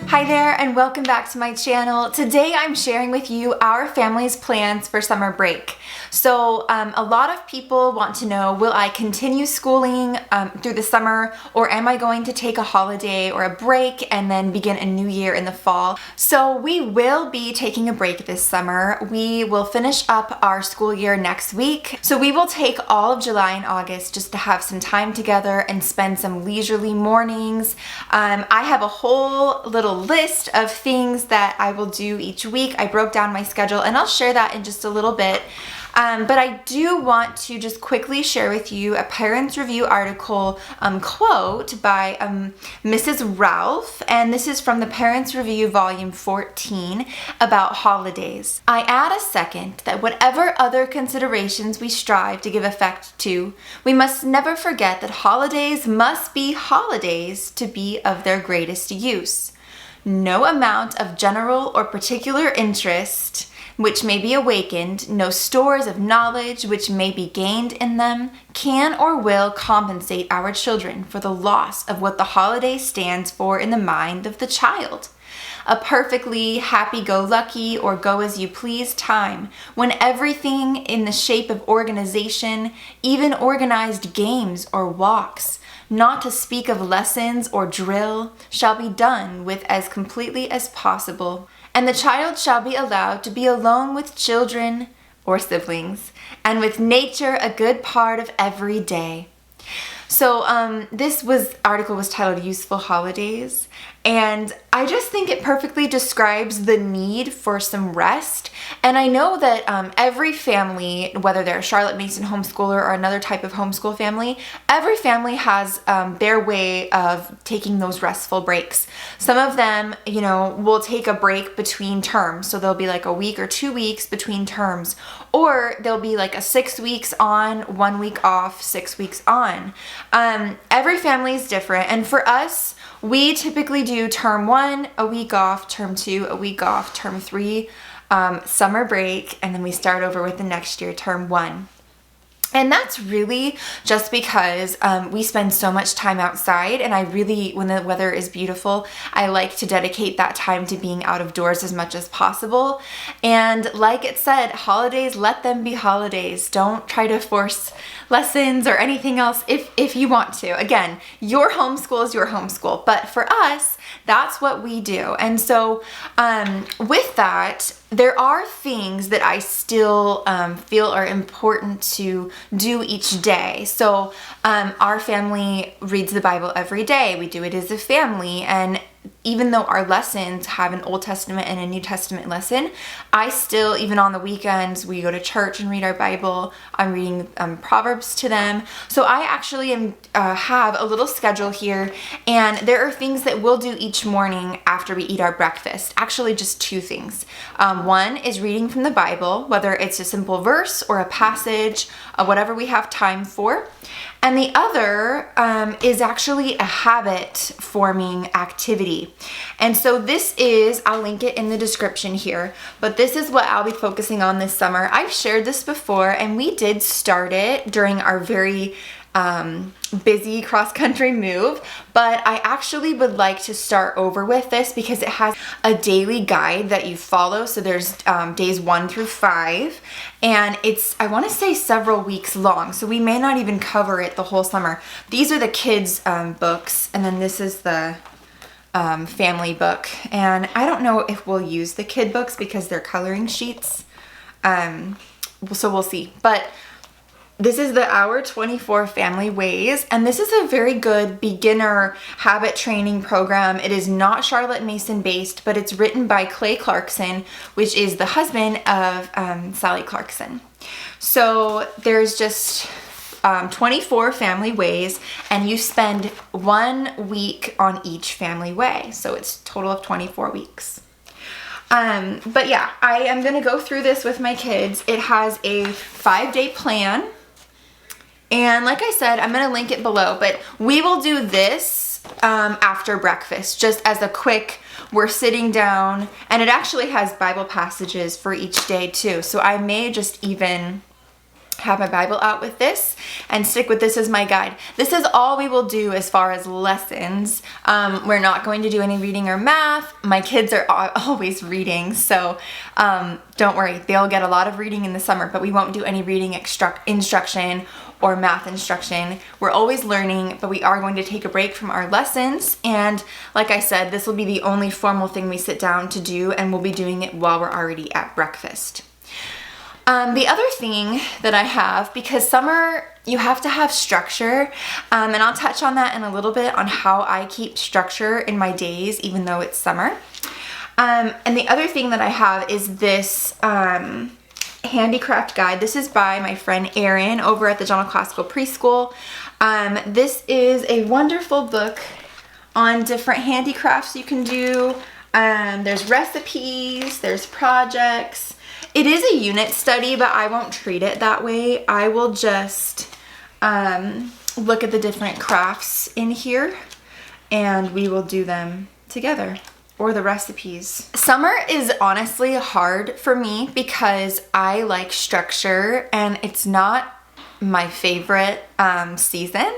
Hi there and welcome back to my channel. Today I'm sharing with you our family's plans for summer break. So a lot of people want to know, will I continue schooling through the summer, or am I going to take a holiday or a break and then begin a new year in the fall? So we will be taking a break this summer. We will finish up our school year next week. So we will take all of July and August just to have some time together and spend some leisurely mornings. I have a whole little list of things that I will do each week. I broke down my schedule and I'll share that in just a little bit. But I do want to just quickly share with you a Parents Review article quote by Mrs. Ralph, and this is from the Parents Review Volume 14 about holidays. I add a second that whatever other considerations we strive to give effect to, we must never forget that holidays must be holidays to be of their greatest use. No amount of general or particular interest which may be awakened, no stores of knowledge which may be gained in them, can or will compensate our children for the loss of what the holiday stands for in the mind of the child. A perfectly happy-go-lucky or go-as-you-please time, when everything in the shape of organization, even organized games or walks, not to speak of lessons or drill, shall be done with as completely as possible, and the child shall be allowed to be alone with children or siblings, and with nature a good part of every day. So this article was titled Useful Holidays, and I just think it perfectly describes the need for some rest. And I know that every family, whether they're a Charlotte Mason homeschooler or another type of homeschool family, every family has their way of taking those restful breaks. Some of them, will take a break between terms. So there'll be like a week or 2 weeks between terms, or there'll be like a 6 weeks on, 1 week off, 6 weeks on. Every family is different. And for us, we typically do term 1, a week off, term 2, a week off, term 3, summer break, and then we start over with the next year, term 1. And that's really just because we spend so much time outside, and when the weather is beautiful, I like to dedicate that time to being out of doors as much as possible. And like it said, holidays, let them be holidays. Don't try to force lessons or anything else if you want to. Again, your homeschool is your homeschool, but for us, that's what we do. And so with that, there are things that I still feel are important to do each day. So our family reads the Bible every day. We do it as a family, and even though our lessons have an Old Testament and a New Testament lesson, I still, even on the weekends, we go to church and read our Bible. I'm reading Proverbs to them. So I actually have a little schedule here, and there are things that we'll do each morning after we eat our breakfast. Actually, just 2 things. One is reading from the Bible, whether it's a simple verse or a passage, whatever we have time for. And the other is actually a habit-forming activity. And so this is, I'll link it in the description here, but this is what I'll be focusing on this summer. I've shared this before, and we did start it during our very busy cross-country move, but I actually would like to start over with this because it has a daily guide that you follow. So there's days 1 through 5, and it's, I want to say, several weeks long, so we may not even cover it the whole summer. These are the kids books, and then this is the family book, and I don't know if we'll use the kid books because they're coloring sheets, so we'll see. But this is the Our 24 Family Ways, and this is a very good beginner habit training program. It is not Charlotte Mason based, but it's written by Clay Clarkson, which is the husband of Sally Clarkson. So there's just 24 family ways, and you spend 1 week on each family way. So it's a total of 24 weeks. But yeah, I am going to go through this with my kids. It has a 5-day plan. And like I said, I'm going to link it below, but we will do this after breakfast, just as a quick, we're sitting down, and it actually has Bible passages for each day too. So I may just even have my Bible out with this and stick with this as my guide. This is all we will do as far as lessons. We're not going to do any reading or math. My kids are always reading, so don't worry. They'll get a lot of reading in the summer, but we won't do any reading instruction or math instruction. We're always learning, but we are going to take a break from our lessons. And like I said, this will be the only formal thing we sit down to do, and we'll be doing it while we're already at breakfast. The other thing that I have, because summer, you have to have structure, and I'll touch on that in a little bit on how I keep structure in my days, even though it's summer. And the other thing that I have is this handicraft guide. This is by my friend Erin over at the General Classical Preschool. This is a wonderful book on different handicrafts you can do. There's recipes, there's projects. It is a unit study, but I won't treat it that way. I will just look at the different crafts in here, and we will do them together, or the recipes. Summer is honestly hard for me because I like structure, and it's not my favorite season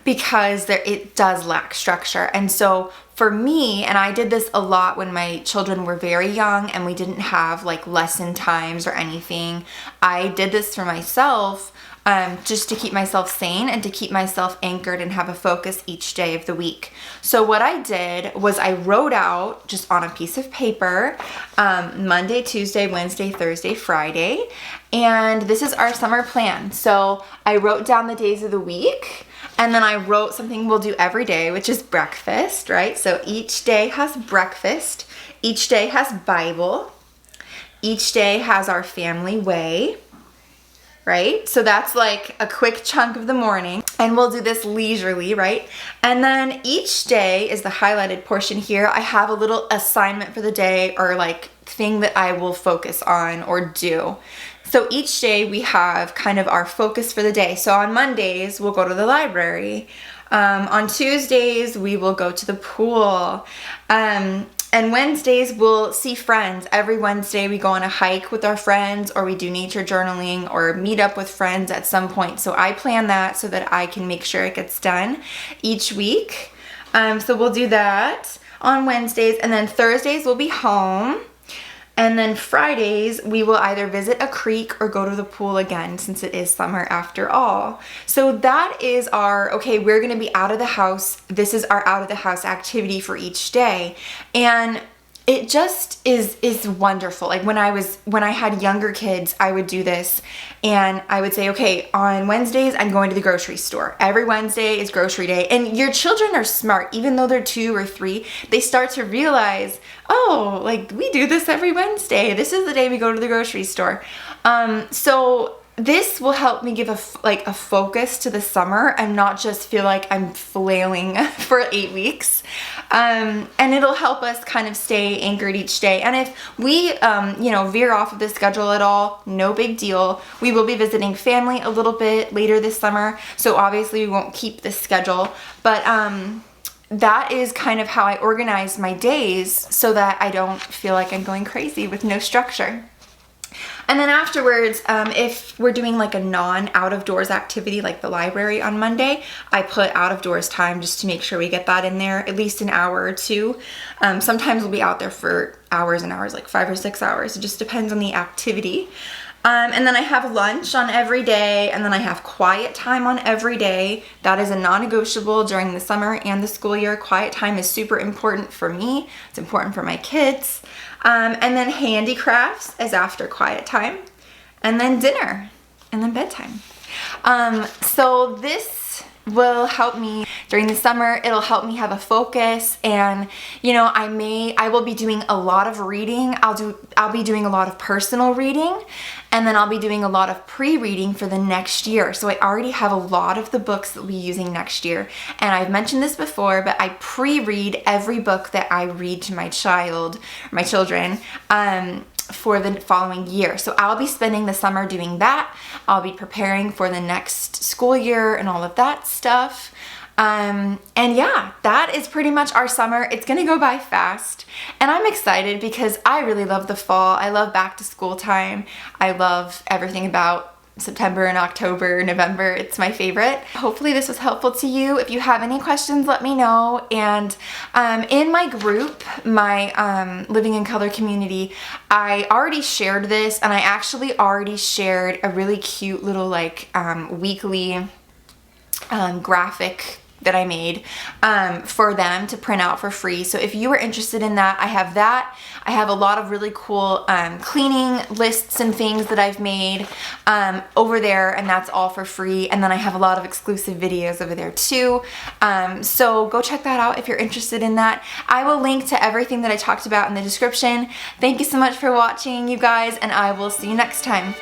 because it does lack structure. And so for me, and I did this a lot when my children were very young and we didn't have like lesson times or anything, I did this for myself just to keep myself sane and to keep myself anchored and have a focus each day of the week. So what I did was I wrote out just on a piece of paper Monday, Tuesday, Wednesday, Thursday, Friday, and this is our summer plan. So I wrote down the days of the week, and then I wrote something we'll do every day, which is breakfast, right? So each day has breakfast, each day has Bible, each day has our family way, right? So that's like a quick chunk of the morning, and we'll do this leisurely, right? And then each day is the highlighted portion here. I have a little assignment for the day, or like thing that I will focus on or do. So each day we have kind of our focus for the day. So on Mondays, we'll go to the library. On Tuesdays, we will go to the pool. And Wednesdays, we'll see friends. Every Wednesday, we go on a hike with our friends, or we do nature journaling, or meet up with friends at some point. So I plan that so that I can make sure it gets done each week. So we'll do that on Wednesdays. And then Thursdays, we'll be home. And then Fridays, we will either visit a creek or go to the pool again, since it is summer after all. So that is our, okay, we're gonna be out of the house. This is our out of the house activity for each day. And it just is wonderful. Like when I had younger kids, I would do this, and I would say, okay, on Wednesdays, I'm going to the grocery store. Every Wednesday is grocery day. And your children are smart. Even though they're 2 or 3, they start to realize, oh, like we do this every Wednesday. This is the day we go to the grocery store. So this will help me give a focus to the summer and not just feel like I'm flailing for 8 weeks. And it'll help us kind of stay anchored each day. And if we, veer off of the schedule at all, no big deal. We will be visiting family a little bit later this summer. So obviously we won't keep this schedule, but, that is kind of how I organize my days so that I don't feel like I'm going crazy with no structure. And then afterwards, if we're doing like a non-out of doors activity like the library on Monday, I put out of doors time just to make sure we get that in there, at least an hour or two. Sometimes we'll be out there for hours and hours, like 5 or 6 hours. It just depends on the activity. And then I have lunch on every day, and then I have quiet time on every day. That is a non-negotiable during the summer and the school year. Quiet time is super important for me. It's important for my kids. And then handicrafts is after quiet time, and then dinner, and then bedtime. So this will help me during the summer. It'll help me have a focus, and I will be doing a lot of reading. I'll be doing a lot of personal reading, and then I'll be doing a lot of pre-reading for the next year. So I already have a lot of the books that we'll be using next year. And I've mentioned this before, but I pre-read every book that I read to my children, for the following year. So I'll be spending the summer doing that. I'll be preparing for the next school year and all of that stuff. And yeah, that is pretty much our summer. It's gonna go by fast, and I'm excited because I really love the fall. I love back to school time. I love everything about September and October, November. It's my favorite. Hopefully this was helpful to you. If you have any questions, let me know. And in my group, my Living in Color community, I already shared this, and I actually already shared a really cute little like weekly graphic that I made for them to print out for free. So if you are interested in that, I have that. I have a lot of really cool cleaning lists and things that I've made over there, and that's all for free. And then I have a lot of exclusive videos over there too. So go check that out if you're interested in that. I will link to everything that I talked about in the description. Thank you so much for watching, you guys, and I will see you next time.